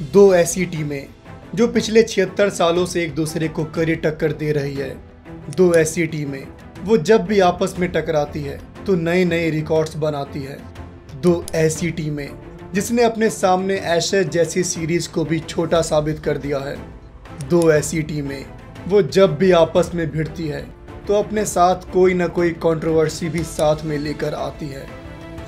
दो ऐसी टीमें जो पिछले 76 सालों से एक दूसरे को कड़ी टक्कर दे रही है। दो ऐसी टीमें वो जब भी आपस में टकराती है तो नए नए रिकॉर्ड्स बनाती है। दो ऐसी टीमें जिसने अपने सामने एशेज जैसी सीरीज को भी छोटा साबित कर दिया है। दो ऐसी टीमें वो जब भी आपस में भिड़ती है तो अपने साथ कोई ना कोई कंट्रोवर्सी भी साथ में लेकर आती है।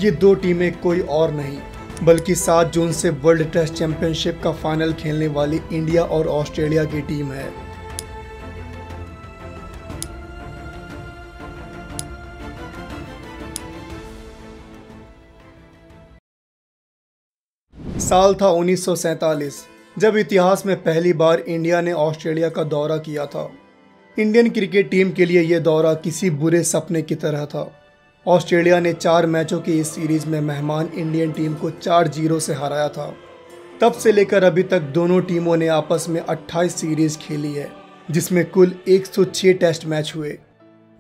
ये दो टीमें कोई और नहीं बल्कि 7 जून से वर्ल्ड टेस्ट चैंपियनशिप का फाइनल खेलने वाली इंडिया और ऑस्ट्रेलिया की टीम है। साल था 1947 जब इतिहास में पहली बार इंडिया ने ऑस्ट्रेलिया का दौरा किया था। इंडियन क्रिकेट टीम के लिए यह दौरा किसी बुरे सपने की तरह था। ऑस्ट्रेलिया ने 4 मैचों की इस सीरीज में मेहमान इंडियन टीम को 4-0 से हराया था। तब से लेकर अभी तक दोनों टीमों ने आपस में 28 सीरीज खेली है, जिसमें कुल 106 टेस्ट मैच हुए।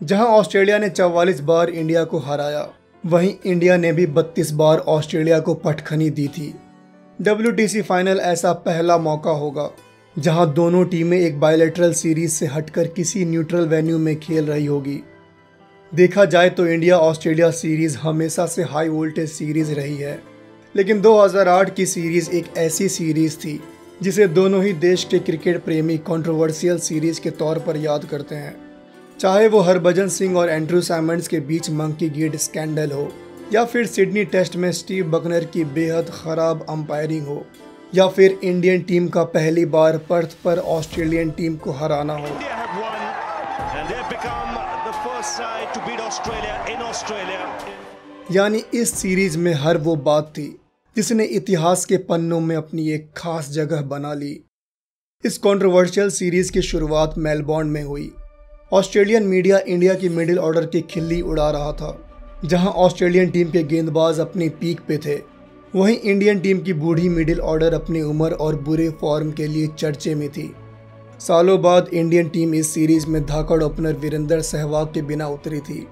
जहां ऑस्ट्रेलिया ने 44 बार इंडिया को हराया, वहीं इंडिया ने भी 32 बार ऑस्ट्रेलिया को पटखनी दी थी। WTC फाइनल ऐसा पहला मौका होगा जहां दोनों टीमें एक बायलैटरल सीरीज से हटकर किसी न्यूट्रल वेन्यू में खेल रही होगी। देखा जाए तो इंडिया ऑस्ट्रेलिया सीरीज हमेशा से हाई वोल्टेज सीरीज रही है, लेकिन 2008 की सीरीज एक ऐसी सीरीज थी जिसे दोनों ही देश के क्रिकेट प्रेमी कंट्रोवर्शियल सीरीज के तौर पर याद करते हैं। चाहे वो हरभजन सिंह और एंड्रू साइमंड्स के बीच मंकी गेट स्कैंडल हो, या फिर सिडनी टेस्ट में स्टीव बकनर की बेहद खराब अंपायरिंग हो, या फिर इंडियन टीम का पहली बार पर्थ पर ऑस्ट्रेलियन टीम को हराना हो। यानी इस सीरीज में हर वो बात थी जिसने इतिहास के पन्नों में अपनी एक खास जगह बना ली। इस कंट्रोवर्शियल सीरीज की शुरुआत मेलबोर्न में हुई। ऑस्ट्रेलियन मीडिया इंडिया की मिडिल ऑर्डर की खिल्ली उड़ा रहा था। जहां ऑस्ट्रेलियन टीम के गेंदबाज अपनी पीक पे थे, वहीं इंडियन टीम की बूढ़ी मिडिल ऑर्डर अपनी उम्र और बुरे फॉर्म के लिए चर्चे में थी। सालों बाद इंडियन टीम इस सीरीज में धाकड़ ओपनर वीरेंद्र सहवाग के बिना उतरी थी।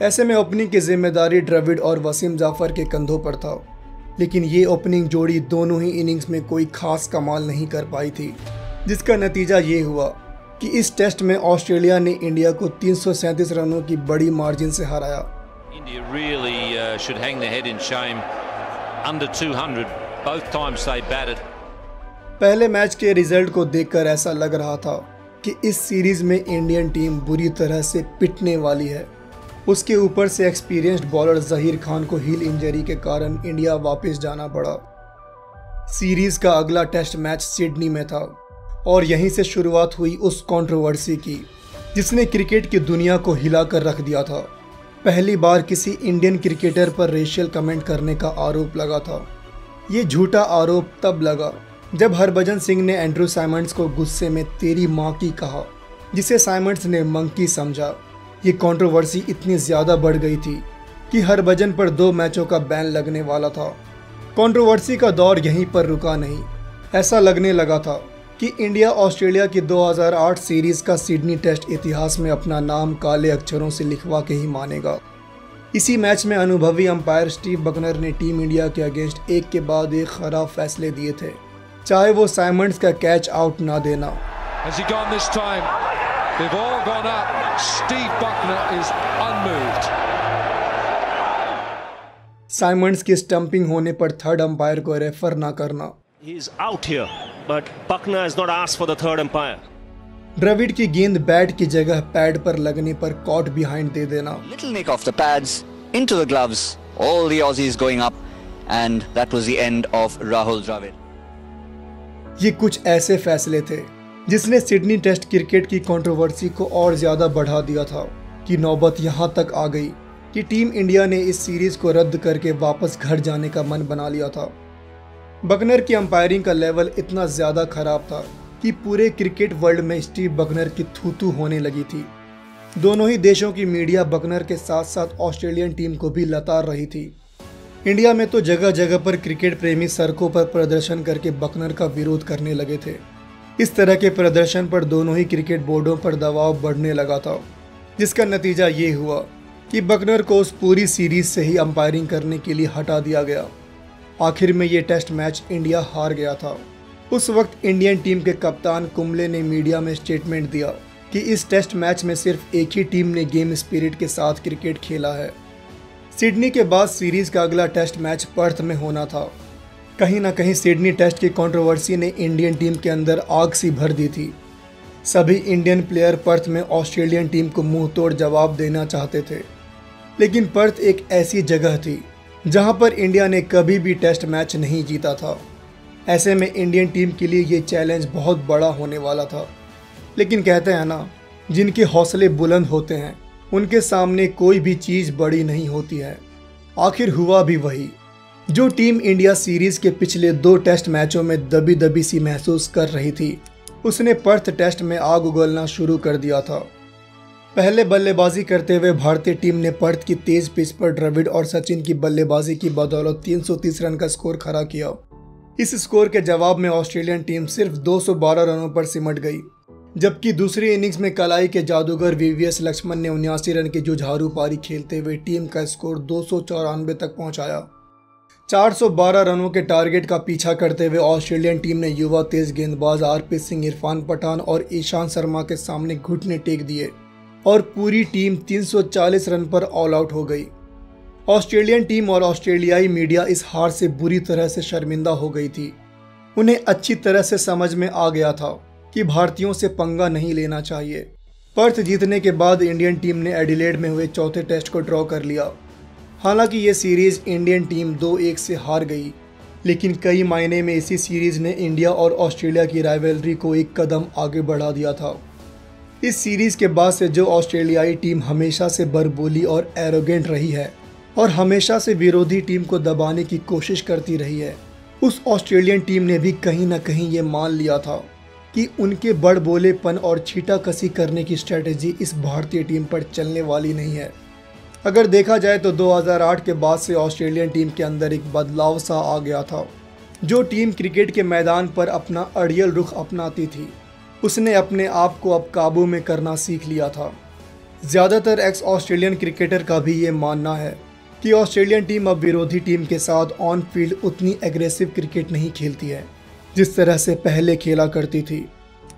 ऐसे में ओपनिंग की जिम्मेदारी द्रविड़ और वसीम जाफर के कंधों पर था, लेकिन ये ओपनिंग जोड़ी दोनों ही इनिंग्स में कोई खास कमाल नहीं कर पाई थी, जिसका नतीजा ये हुआ कि इस टेस्ट में ऑस्ट्रेलिया ने इंडिया को 337 रनों की बड़ी मार्जिन से हराया। India really should hang their head in shame. Under 200 both times they batted. पहले मैच के रिजल्ट को देखकर ऐसा लग रहा था कि इस सीरीज में इंडियन टीम बुरी तरह से पिटने वाली है। उसके ऊपर से एक्सपीरियंस्ड बॉलर जहीर खान को हील इंजरी के कारण इंडिया वापस जाना पड़ा। सीरीज का अगला टेस्ट मैच सिडनी में था और यहीं से शुरुआत हुई उस कंट्रोवर्सी की जिसने क्रिकेट की दुनिया को हिला कर रख दिया था। पहली बार किसी इंडियन क्रिकेटर पर रेशियल कमेंट करने का आरोप लगा था। ये झूठा आरोप तब लगा जब हरभजन सिंह ने एंड्रू साइमंड्स को गुस्से में तेरी माँ की कहा, जिसे साइमंड्स ने मंकी समझा। ये कंट्रोवर्सी इतनी ज़्यादा बढ़ गई थी कि हरभजन पर 2 मैचों का बैन लगने वाला था। कंट्रोवर्सी का दौर यहीं पर रुका नहीं। ऐसा लगने लगा था कि इंडिया ऑस्ट्रेलिया की 2008 सीरीज़ का सिडनी टेस्ट इतिहास में अपना नाम काले अक्षरों से लिखवा के ही मानेगा। इसी मैच में अनुभवी अंपायर स्टीव बकनर ने टीम इंडिया के अगेंस्ट एक के बाद एक खराब फैसले दिए थे, चाहे वो साइमंड्स का कैच आउट ना देना। साइमंड्स की स्टंपिंग होने पर थर्ड अंपायर को रेफर ना करना। द्रविड़ की गेंद बैट की जगह पैड पर लगने पर कॉट बिहाइंड दे देना। Little nick off the pads, into the gloves, all the Aussies going up, and that was the end of Rahul Dravid. ये कुछ ऐसे फैसले थे जिसने सिडनी टेस्ट क्रिकेट की कंट्रोवर्सी को और ज्यादा बढ़ा दिया था कि नौबत यहाँ तक आ गई कि टीम इंडिया ने इस सीरीज को रद्द करके वापस घर जाने का मन बना लिया था। बकनर की अंपायरिंग का लेवल इतना ज़्यादा खराब था कि पूरे क्रिकेट वर्ल्ड में स्टीव बकनर की थू-थू होने लगी थी। दोनों ही देशों की मीडिया बकनर के साथ साथ ऑस्ट्रेलियन टीम को भी लताड़ रही थी। इंडिया में तो जगह जगह पर क्रिकेट प्रेमी सड़कों पर प्रदर्शन करके बकनर का विरोध करने लगे थे। इस तरह के प्रदर्शन पर दोनों ही क्रिकेट बोर्डों पर दबाव बढ़ने लगा था, जिसका नतीजा ये हुआ कि बकनर को उस पूरी सीरीज से ही अंपायरिंग करने के लिए हटा दिया गया। आखिर में ये टेस्ट मैच इंडिया हार गया था। उस वक्त इंडियन टीम के कप्तान कुंबले ने मीडिया में स्टेटमेंट दिया कि इस टेस्ट मैच में सिर्फ एक ही टीम ने गेम स्पिरिट के साथ क्रिकेट खेला है। सिडनी के बाद सीरीज का अगला टेस्ट मैच पर्थ में होना था। कहीं ना कहीं सिडनी टेस्ट की कंट्रोवर्सी ने इंडियन टीम के अंदर आग सी भर दी थी। सभी इंडियन प्लेयर पर्थ में ऑस्ट्रेलियन टीम को मुंह तोड़ जवाब देना चाहते थे, लेकिन पर्थ एक ऐसी जगह थी जहां पर इंडिया ने कभी भी टेस्ट मैच नहीं जीता था। ऐसे में इंडियन टीम के लिए ये चैलेंज बहुत बड़ा होने वाला था। लेकिन कहते हैं ना, जिनके हौसले बुलंद होते हैं उनके सामने कोई भी चीज़ बड़ी नहीं होती है। आखिर हुआ भी वही। जो टीम इंडिया सीरीज़ के पिछले 2 टेस्ट मैचों में दबी दबी सी महसूस कर रही थी, उसने पर्थ टेस्ट में आग उगलना शुरू कर दिया था। पहले बल्लेबाजी करते हुए भारतीय टीम ने पर्थ की तेज पिच पर द्रविड़ और सचिन की बल्लेबाजी की बदौलत 330 रन का स्कोर खड़ा किया। इस स्कोर के जवाब में ऑस्ट्रेलियन टीम सिर्फ 212 रनों पर सिमट गई, जबकि दूसरी इनिंग्स में कलाई के जादूगर वीवीएस लक्ष्मण ने 79 रन की जुझारू पारी खेलते हुए टीम का स्कोर 294 तक पहुंचाया। 412 रनों के टारगेट का पीछा करते हुए ऑस्ट्रेलियन टीम ने युवा तेज गेंदबाज आरपी सिंह, इरफान पठान और ईशांत शर्मा के सामने घुटने टेक दिए और पूरी टीम 340 रन पर ऑल आउट हो गई। ऑस्ट्रेलियन टीम और ऑस्ट्रेलियाई मीडिया इस हार से बुरी तरह से शर्मिंदा हो गई थी। उन्हें अच्छी तरह से समझ में आ गया था कि भारतीयों से पंगा नहीं लेना चाहिए। पर्थ जीतने के बाद इंडियन टीम ने एडिलेड में हुए चौथे टेस्ट को ड्रॉ कर लिया। हालांकि ये सीरीज़ इंडियन टीम 2-1 से हार गई, लेकिन कई मायने में इसी सीरीज़ ने इंडिया और ऑस्ट्रेलिया की राइवलरी को एक कदम आगे बढ़ा दिया था। इस सीरीज़ के बाद से जो ऑस्ट्रेलियाई टीम हमेशा से बरबोली और एरोगेंट रही है और हमेशा से विरोधी टीम को दबाने की कोशिश करती रही है, उस ऑस्ट्रेलियन टीम ने भी कहीं ना कहीं ये मान लिया था कि उनके बड़बोलेपन और छीटाकसी करने की स्ट्रेटेजी इस भारतीय टीम पर चलने वाली नहीं है। अगर देखा जाए तो 2008 के बाद से ऑस्ट्रेलियन टीम के अंदर एक बदलाव सा आ गया था। जो टीम क्रिकेट के मैदान पर अपना अड़ियल रुख अपनाती थी, उसने अपने आप को अब काबू में करना सीख लिया था। ज़्यादातर एक्स ऑस्ट्रेलियन क्रिकेटर का भी ये मानना है कि ऑस्ट्रेलियन टीम अब विरोधी टीम के साथ ऑन फील्ड उतनी एग्रेसिव क्रिकेट नहीं खेलती है जिस तरह से पहले खेला करती थी।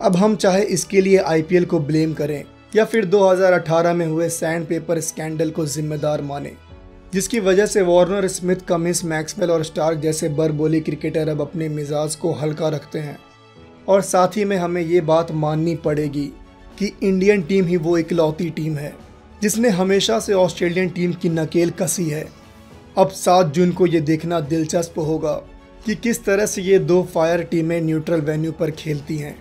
अब हम चाहे इसके लिए आईपीएल को ब्लेम करें या फिर 2018 में हुए सैंड पेपर स्कैंडल को जिम्मेदार माने, जिसकी वजह से वार्नर, स्मिथ, कमिंस, मैक्सवेल और स्टार्क जैसे बरबोली क्रिकेटर अब अपने मिजाज को हल्का रखते हैं। और साथ ही में हमें ये बात माननी पड़ेगी कि इंडियन टीम ही वो इकलौती टीम है जिसने हमेशा से ऑस्ट्रेलियन टीम की नकेल कसी है। अब 7 जून को ये देखना दिलचस्प होगा कि किस तरह से ये 2 फायर टीमें न्यूट्रल वेन्यू पर खेलती हैं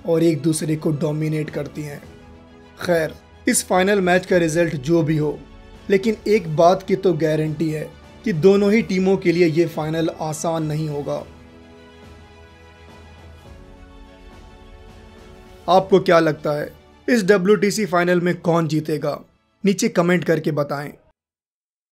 और एक दूसरे को डोमिनेट करती हैं। खैर, इस फाइनल मैच का रिजल्ट जो भी हो, लेकिन एक बात की तो गारंटी है कि दोनों ही टीमों के लिए ये फाइनल आसान नहीं होगा। आपको क्या लगता है, इस WTC फाइनल में कौन जीतेगा? नीचे कमेंट करके बताएं।